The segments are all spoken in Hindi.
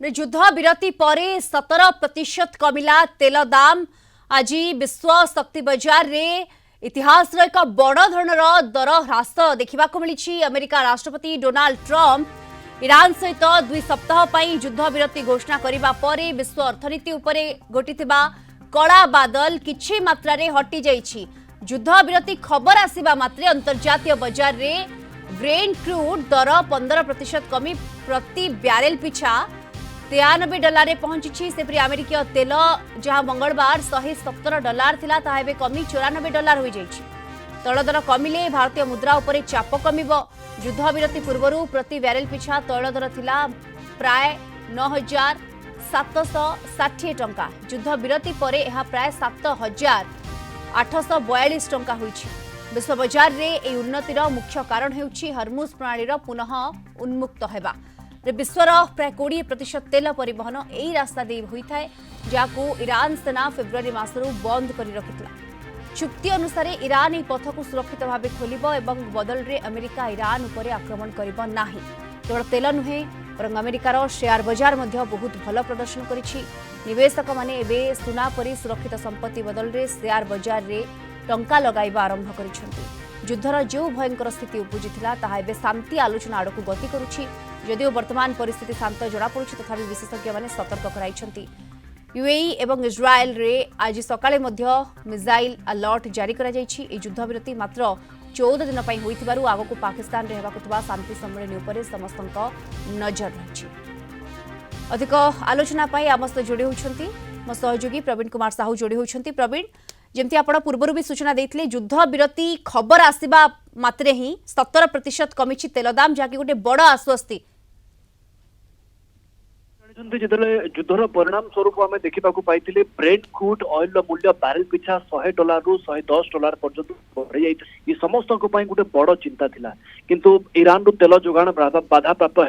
युद्ध विरति पर 17% कमिला तेल दाम। आज विश्व शक्ति बजार रे इतिहास एक बड़ धरणर दर ह्रास देखा मिली। अमेरिका राष्ट्रपति डोनाल्ड ट्रंप ईरान सहित 2 सप्ताह युद्ध विरति घोषणा करने पर विश्व अर्थनीति उपरे घटिथिबा कला बादल किछि मात्रा रे हटि जाइछि। युद्ध विरति खबर आसिबा मात्रे अंतर्जातीय बजार रे ब्रेंट क्रूड दर 15% कमी प्रति ब्यारेल पिछा $93 पहुंची। सेपरी अमेरिकीय तेल जहां मंगलवार $117 थिला ताहा एबे कमी $94 होई जाइछि। तैल दर कमिले भारतीय मुद्रा उपरे चाप कमिबो। युद्ध विरति पूर्वरु प्रति ब्यारेल पिछा तैल दर थिला प्राय 9,760 टंका। युद्ध विरति परे एहा प्राय 7,842 टंका होइछि। विश्व बजार रे ए उन्नतिर मुख्य कारण हेउछि हर्मुज प्रणालीर पुनः उन्मुक्त हेबा। विश्वर प्राय 20% तेल परिवहन यही रास्ता दे होइथाय, जाकू ईरान सेना फेब्रुआरी मासरू बंद करि रखितला। चुक्ति अनुसार ईरान এই पथकू सुरक्षित भाव खोलिब एवं बदल रे अमेरिका ईरान उपरे आक्रमण करिब नाही। केवल तेल नुहे बरं अमेरिकार शेयर बजार मध्य बहुत भल प्रदर्शन करिछि। निवेशक माने एबे सुना परि सुरक्षित संपत्ति बदल रे शेयर बजार रे टंका लगाइबा आरंभ करिसेंति। युद्धर जो भयंकर स्थिति उपजिथिला ताहा एबे शांति आलोचना आड़कू गति करुछि। जदिओ वर्तमान परिस्थिति शांत जड़ा पड़ुछि, तथापि विशेषज्ञ माने सतर्क कराइछंती। यूएई एवं इस्राएल रे आज सकाळे मध्य मिसाइल अलर्ट जारी करा जाइछि। ए युद्ध विरति मात्र 14 दिन पई होइथिबारु आगको पाकिस्तान रे हेबाकु थबा शांति सम्मेलन उपरे समस्तक नजर रहिछि। अधिक आलोचना पई आमस्त जोडी होछंती मो सहयोगी प्रवीण कुमार साहू जोडी होछंती। प्रवीण, जेमती आपण पूर्वरु भी सूचना देइथिले युद्ध विरति खबर आसीबा मात्रे ही 17% कमिछि तेल दाम, जाकि गोटे बड़ आश्वस्ति। युद्धर परिणाम स्वरूप आम देखा पाई ब्रेंट क्रूड ऑयल मूल्य बैरेल पिछा $100 रु $110 पर्यंत बढ़ी जाए। ये समस्त गोटे बड़ चिंता थिला, किंतु ईरान रु तेल जोगाण बाधा प्राप्त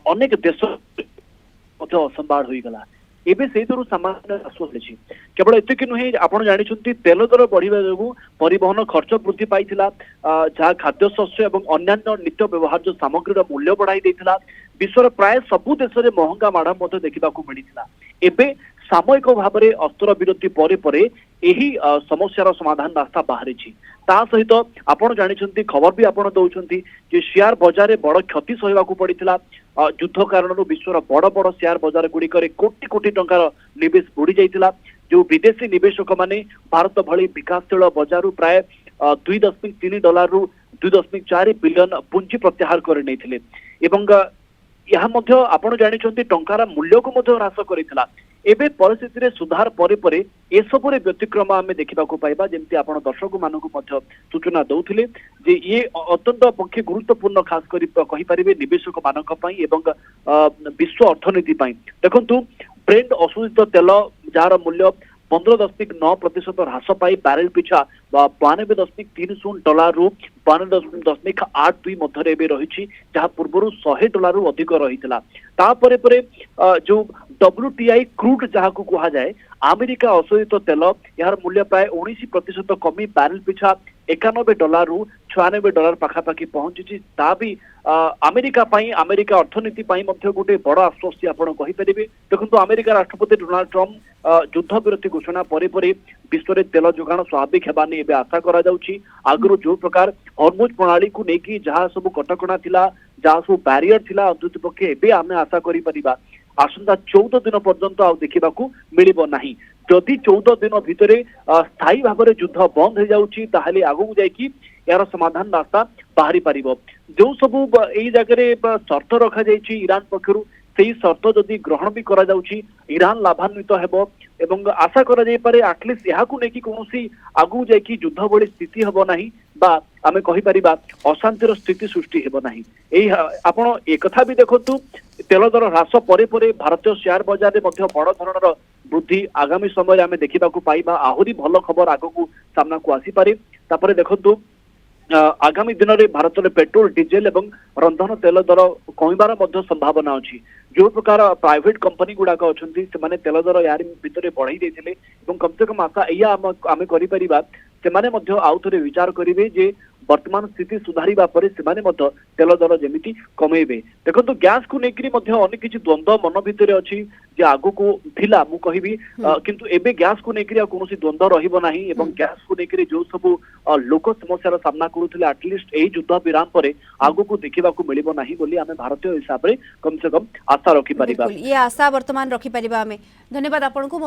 अनेक देश असंभाळ होई गला। एबे से सामान्य आश्वास मिली। केवल एतिक नुहे, आपण जानिछंती तेल दर बढ़िबा जोगु परिवहन खर्च वृद्धि पाइथिला, जहाँ खाद्यशस्य और अन्यान्य नित्य व्यवहार्य सामग्रीर मूल्य बढ़ाई देथिला। विश्वर प्राय सबु देश में महंगा माड़ देखा मिलता। एबे सामयिक भाव में अस्त्र विरति परे परे यही समस्यार समाधान रास्ता बाहरी। ता सहित आपण जानिछंती खबर भी आपण दउछंती जे शेयर बजार बड़ क्षति सहवाकू पड़िथिला। युद्ध कारण विश्वर बड़ बड़ शेयर बजार गुड़िकर कोटी कोटी टंकार निवेश बुड़ी जाइथिला। जो विदेशी निवेशक माने भारत भली विकासशील बजार प्राय $2.3 रु $2.4 बिलियन पुंजी प्रत्याहार कर नैथिले। एवं यह आपण जानिछंती टंकार मूल्य को ह्रास करिथिला। एबे परिस्थिति रे सुधार परे परे एसबुरे व्यतिक्रम आम देखा पाइबा। जमती आपण दर्शक मानक सूचना दौथिले जे ये अत्यंत पक्षे गुरुत्वपूर्ण खास करी कहि परिबे निवेशक मानक पई एवं विश्व अर्थनीति पई। देखंतु ब्रेंट अशोधित तेल जार मूल्य 15.9% ह्रास पाई बैरेल पिछा $92.30 रु $92.82 मध्य रही, जहाँ पूर्व $100 रु अधिक रही। तापर जो WTI क्रूड जहाँ को कहा जाए अमेरिका अशोधित तेल यार मूल्य प्राय 19% कमी बैरेल पिछा $91 रु $96 पाखापाखि पहुंची। ता भी अमेरिका अमेरिका अर्थनीति गोटे बड़ आश्वस्ति आपण कहि परिबे। देखंतु अमेरिका राष्ट्रपति डोनाल्ड ट्रंप युद्ध विरति घोषणा परे परे विश्व में तेल जोगाण स्वाभाविक हेबानी एबे आशा करा जाउछि। आगरो जो प्रकार हर्मुज प्रणाली को लेकिन जहाँ सब कटकणा थिला, जहाँ सब बैरियर थिला, अंतत पक्षे एबे आमे आशा करि परिबा आसंता 14 दिन पर्यंत आ देखा मिलिब नाही। जदि 14 दिन भितर स्थायी भाव में युद्ध बंद हो जाउछि ताहले आगु जाइकी यार समाधान रास्ता बाहरी पारिबो। जो सबु एई जगह शर्त रखा जाइछि ईरान पक्षरु, सेही शर्त जदि ग्रहण भी करा जाउछि ईरान लाभान्वित हेबो एवं आशा करा जाय पारे एटलिस्ट याकू नेकी कोनोसी आगु जाइकी युद्ध भली स्थिति हेबो नाही बा आमे कहि परिबा अशांतिर स्थिति सृष्टि हेबो नाही। एई आपण एक कथा भी देखंतु तेल दर ह्रास परे परे भारतीय शेयर बजार में बड़ धरणर वृद्धि आगामी समय आमे देखा पाइबा। आहुरी भल खबर आगकू सामना को आसी पारे। तापरे देखंतु आगामी दिन में भारत में पेट्रोल डीजेल एवं रंधन तेल दर कमिबार संभावना अच्छी। जो प्रकार प्राइवेट कंपनी गुड़ाक अच्छा से तेल दर यार भितर बढ़ाई देते कम से कम आशा या आम करें से आउ थे विचार करेंगे जे वर्तमान स्थिति सुधारिबा परे सेमाने मध्य तेल दर जेमिति कमेबे देखंतु गैस को नेकरी मध्य अनेक किछि द्वंद्व मन भितरे अछि जे आगु को थिला मु कहिबी किंतु एबे गैस को नेकरी कोनोसी द्वंद्व रहिबो नाही एवं गैस को नेकरी जो सब लोक समस्यार सामना करूथिले एटलिस्ट एई युद्ध विराम परे आगु को देखिबा को मिलिबो नाही बोली आमे भारतीय हिसाब रे कम से कम आशा रखि परिबा ये आशा वर्तमान रखि परिबा आमे धन्यवाद आपन को